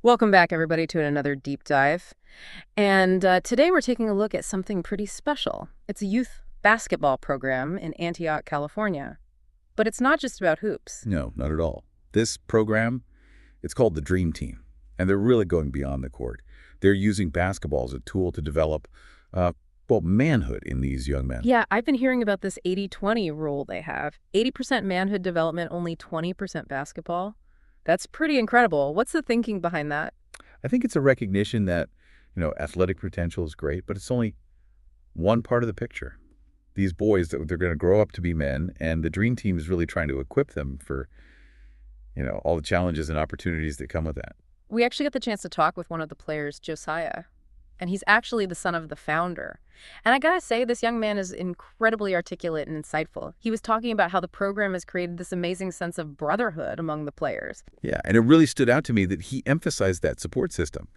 Welcome back, everybody, to another deep dive. And today we're taking a look at something pretty special. It's a youth basketball program in Antioch, California. But it's not just about hoops. No, not at all. This program, it's called the Dream Team, and they're really going beyond the court. They're using basketball as a tool to develop, manhood in these young men. Yeah, I've been hearing about this 80-20 rule they have. 80% manhood development, only 20% basketball. That's pretty incredible. What's the thinking behind that? I think it's a recognition that, athletic potential is great, but it's only one part of the picture. These boys, they're going to grow up to be men, and the Dream Team is really trying to equip them for, all the challenges and opportunities that come with that. We actually got the chance to talk with one of the players, Josiah, and he's actually the son of the founder. And I gotta say, this young man is incredibly articulate and insightful. He was talking about how the program has created this amazing sense of brotherhood among the players. Yeah, and it really stood out to me that he emphasized that support system.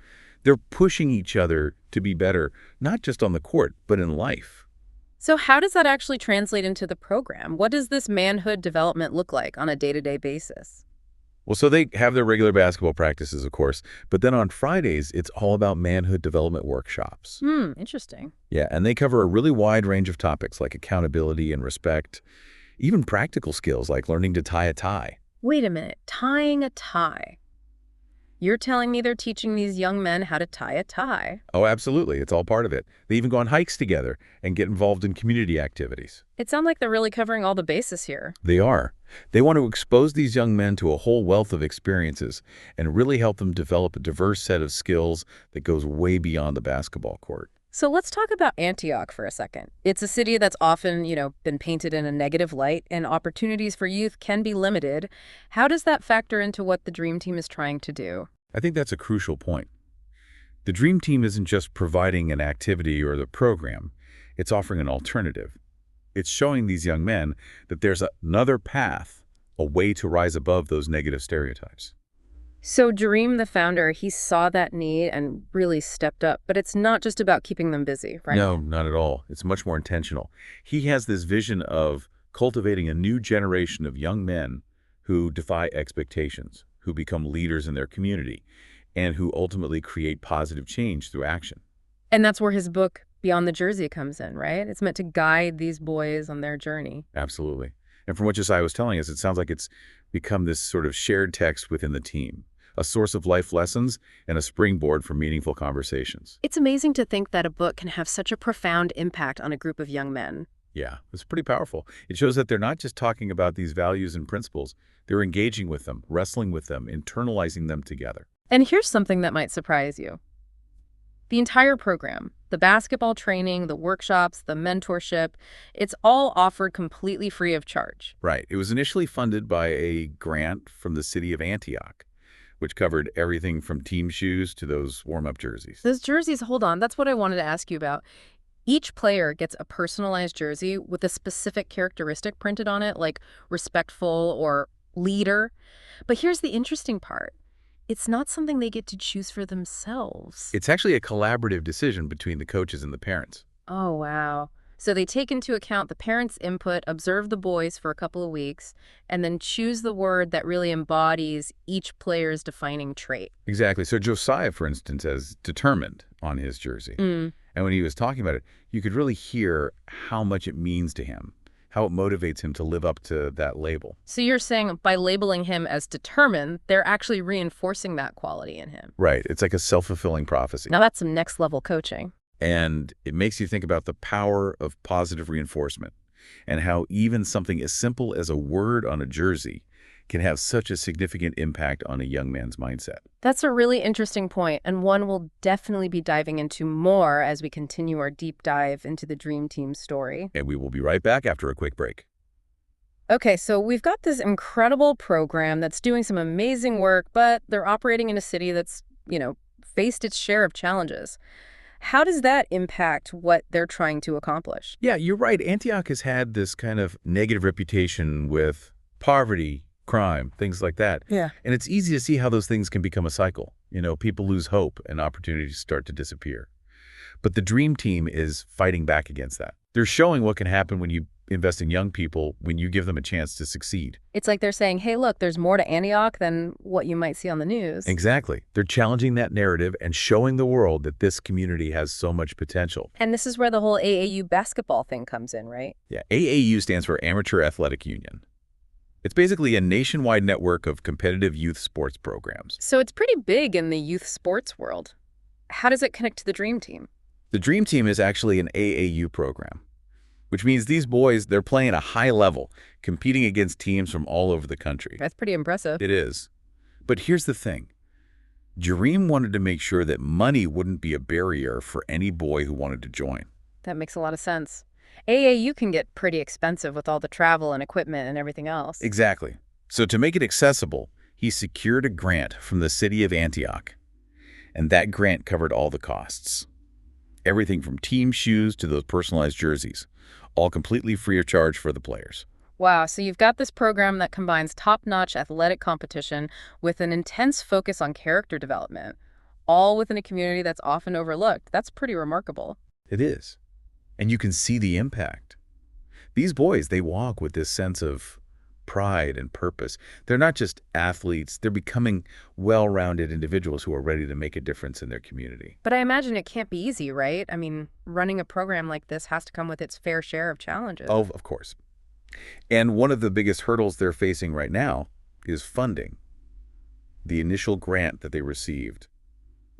They're pushing each other to be better, not just on the court, but in life. So how does that actually translate into the program? What does this manhood development look like on a day-to-day basis? Well, so they have their regular basketball practices, of course, but then on Fridays, it's all about manhood development workshops. Interesting. Yeah, and they cover a really wide range of topics like accountability and respect, even practical skills like learning to tie a tie. Wait a minute, tying a tie. You're telling me they're teaching these young men how to tie a tie? Oh, absolutely. It's all part of it. They even go on hikes together and get involved in community activities. It sounds like they're really covering all the bases here. They are. They want to expose these young men to a whole wealth of experiences and really help them develop a diverse set of skills that goes way beyond the basketball court. So let's talk about Antioch for a second. It's a city that's often, been painted in a negative light, and opportunities for youth can be limited. How does that factor into what the Dream Team is trying to do? I think that's a crucial point. The Dream Team isn't just providing an activity or the program. It's offering an alternative. It's showing these young men that there's another path, a way to rise above those negative stereotypes. So Dream, the founder, he saw that need and really stepped up. But it's not just about keeping them busy, right? No, not at all. It's much more intentional. He has this vision of cultivating a new generation of young men who defy expectations, who become leaders in their community, and who ultimately create positive change through action. And that's where his book, Beyond the Jersey, comes in, right? It's meant to guide these boys on their journey. Absolutely. And from what Josiah was telling us, it sounds like it's become this sort of shared text within the team, a source of life lessons and a springboard for meaningful conversations. It's amazing to think that a book can have such a profound impact on a group of young men. Yeah, it's pretty powerful. It shows that they're not just talking about these values and principles, they're engaging with them, wrestling with them, internalizing them together. And here's something that might surprise you. The entire program, the basketball training, the workshops, the mentorship, it's all offered completely free of charge. Right. It was initially funded by a grant from the city of Antioch, which covered everything from team shoes to those warm-up jerseys. Those jerseys, hold on, that's what I wanted to ask you about. Each player gets a personalized jersey with a specific characteristic printed on it, like respectful or leader. But here's the interesting part. It's not something they get to choose for themselves. It's actually a collaborative decision between the coaches and the parents. Oh, wow. So they take into account the parents' input, observe the boys for a couple of weeks, and then choose the word that really embodies each player's defining trait. Exactly. So Josiah, for instance, has determined on his jersey. And when he was talking about it, you could really hear how much it means to him, how it motivates him to live up to that label. So you're saying by labeling him as determined, they're actually reinforcing that quality in him. Right. It's like a self-fulfilling prophecy. Now that's some next level coaching. And it makes you think about the power of positive reinforcement and how even something as simple as a word on a jersey can have such a significant impact on a young man's mindset. That's a really interesting point, and one we'll definitely be diving into more as we continue our deep dive into the Dream Team story. And we will be right back after a quick break. Okay, so we've got this incredible program that's doing some amazing work, but they're operating in a city that's, faced its share of challenges. How does that impact what they're trying to accomplish? Yeah, you're right. Antioch has had this kind of negative reputation with poverty, crime, things like that. Yeah. And it's easy to see how those things can become a cycle. People lose hope and opportunities start to disappear. But the Dream Team is fighting back against that. They're showing what can happen when you invest in young people when you give them a chance to succeed. It's like they're saying, hey, look, there's more to Antioch than what you might see on the news. Exactly. They're challenging that narrative and showing the world that this community has so much potential. And this is where the whole AAU basketball thing comes in, right? Yeah, AAU stands for Amateur Athletic Union. It's basically a nationwide network of competitive youth sports programs. So it's pretty big in the youth sports world. How does it connect to the Dream Team? The Dream Team is actually an AAU program, which means these boys, they're playing at a high level, competing against teams from all over the country. That's pretty impressive. It is. But here's the thing. Dream wanted to make sure that money wouldn't be a barrier for any boy who wanted to join. That makes a lot of sense. AAU can get pretty expensive with all the travel and equipment and everything else. Exactly. So to make it accessible, he secured a grant from the city of Antioch. And that grant covered all the costs. Everything from team shoes to those personalized jerseys, all completely free of charge for the players. Wow, so you've got this program that combines top-notch athletic competition with an intense focus on character development, all within a community that's often overlooked. That's pretty remarkable. It is. And you can see the impact. These boys, they walk with this sense of pride and purpose. They're not just athletes, they're becoming well-rounded individuals who are ready to make a difference in their community. But I imagine it can't be easy, right? I mean, running a program like this has to come with its fair share of challenges. Oh, of course. And one of the biggest hurdles they're facing right now is funding. The initial grant that they received,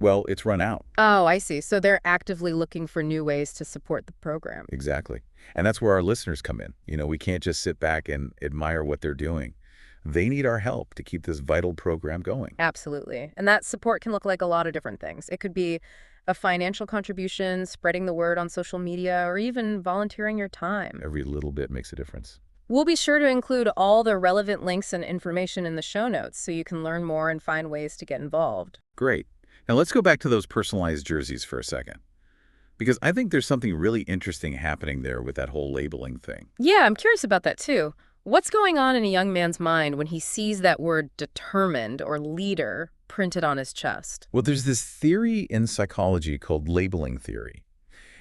well, it's run out. Oh, I see. So they're actively looking for new ways to support the program. Exactly. And that's where our listeners come in. We can't just sit back and admire what they're doing. They need our help to keep this vital program going. Absolutely. And that support can look like a lot of different things. It could be a financial contribution, spreading the word on social media, or even volunteering your time. Every little bit makes a difference. We'll be sure to include all the relevant links and information in the show notes so you can learn more and find ways to get involved. Great. Now let's go back to those personalized jerseys for a second, because I think there's something really interesting happening there with that whole labeling thing. Yeah, I'm curious about that too. What's going on in a young man's mind when he sees that word determined or leader printed on his chest? Well, there's this theory in psychology called labeling theory.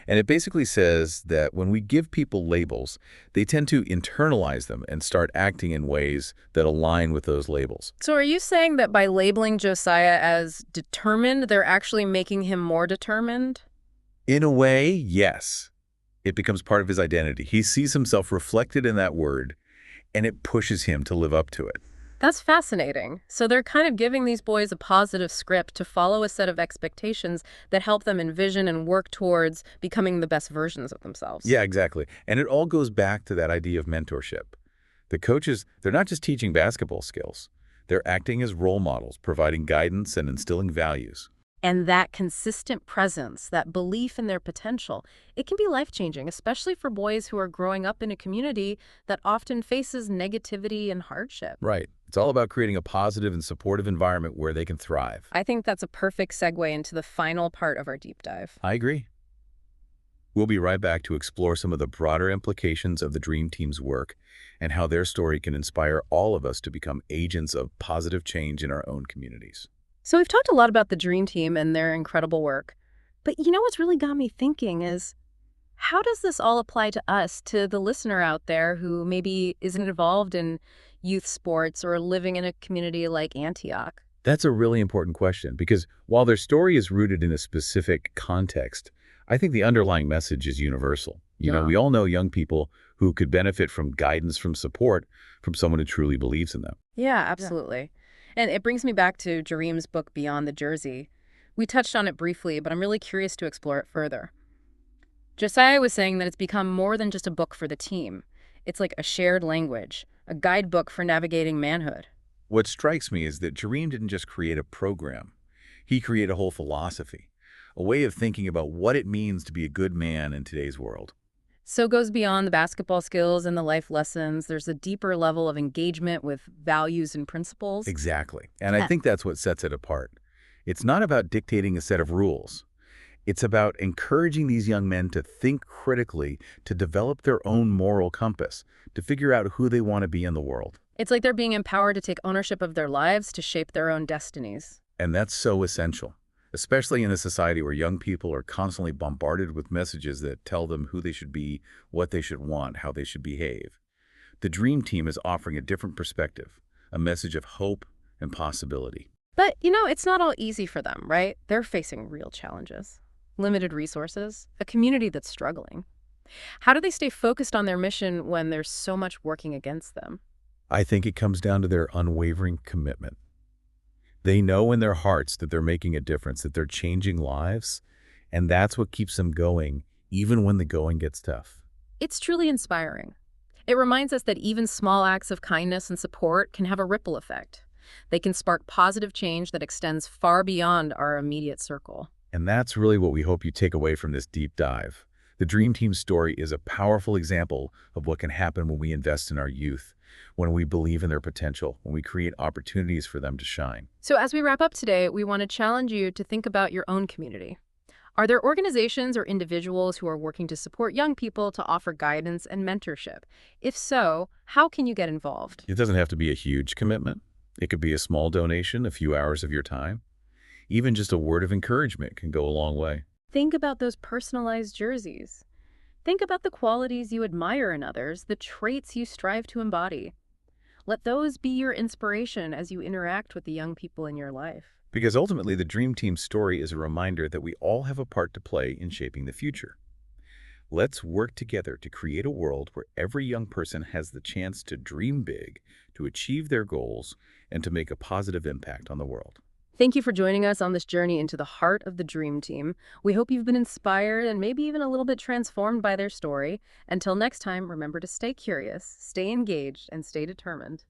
And it basically says that when we give people labels, they tend to internalize them and start acting in ways that align with those labels. So are you saying that by labeling Josiah as determined, they're actually making him more determined? In a way, yes. It becomes part of his identity. He sees himself reflected in that word, and it pushes him to live up to it. That's fascinating. So they're kind of giving these boys a positive script to follow a set of expectations that help them envision and work towards becoming the best versions of themselves. Yeah, exactly. And it all goes back to that idea of mentorship. The coaches, they're not just teaching basketball skills. They're acting as role models, providing guidance and instilling values. And that consistent presence, that belief in their potential, it can be life-changing, especially for boys who are growing up in a community that often faces negativity and hardship. Right. It's all about creating a positive and supportive environment where they can thrive. I think that's a perfect segue into the final part of our deep dive. I agree. We'll be right back to explore some of the broader implications of the Dream Team's work and how their story can inspire all of us to become agents of positive change in our own communities. So we've talked a lot about the Dream Team and their incredible work. But you know what's really got me thinking is, how does this all apply to us, to the listener out there who maybe isn't involved in youth sports or living in a community like Antioch? That's a really important question, because while their story is rooted in a specific context, I think the underlying message is universal. We all know young people who could benefit from guidance, from support, from someone who truly believes in them. Yeah, absolutely. And it brings me back to Jareem's book, Beyond the Jersey. We touched on it briefly, but I'm really curious to explore it further. Josiah was saying that it's become more than just a book for the team. It's like a shared language, a guidebook for navigating manhood. What strikes me is that Jareem didn't just create a program. He created a whole philosophy, a way of thinking about what it means to be a good man in today's world. So it goes beyond the basketball skills and the life lessons. There's a deeper level of engagement with values and principles. Exactly. And I think that's what sets it apart. It's not about dictating a set of rules. It's about encouraging these young men to think critically, to develop their own moral compass, to figure out who they want to be in the world. It's like they're being empowered to take ownership of their lives, to shape their own destinies. And that's so essential. especially in a society where young people are constantly bombarded with messages that tell them who they should be, what they should want, how they should behave. The Dream Team is offering a different perspective, a message of hope and possibility. But, it's not all easy for them, right? They're facing real challenges. Limited resources, a community that's struggling. How do they stay focused on their mission when there's so much working against them? I think it comes down to their unwavering commitment. They know in their hearts that they're making a difference, that they're changing lives, and that's what keeps them going, even when the going gets tough. It's truly inspiring. It reminds us that even small acts of kindness and support can have a ripple effect. They can spark positive change that extends far beyond our immediate circle. And that's really what we hope you take away from this deep dive. The Dream Team story is a powerful example of what can happen when we invest in our youth, when we believe in their potential, when we create opportunities for them to shine. So as we wrap up today, we want to challenge you to think about your own community. Are there organizations or individuals who are working to support young people to offer guidance and mentorship? If so, how can you get involved? It doesn't have to be a huge commitment. It could be a small donation, a few hours of your time. Even just a word of encouragement can go a long way. Think about those personalized jerseys. Think about the qualities you admire in others, the traits you strive to embody. Let those be your inspiration as you interact with the young people in your life. Because ultimately, the Dream Team story is a reminder that we all have a part to play in shaping the future. Let's work together to create a world where every young person has the chance to dream big, to achieve their goals, and to make a positive impact on the world. Thank you for joining us on this journey into the heart of the Dream Team. We hope you've been inspired and maybe even a little bit transformed by their story. Until next time, remember to stay curious, stay engaged, and stay determined.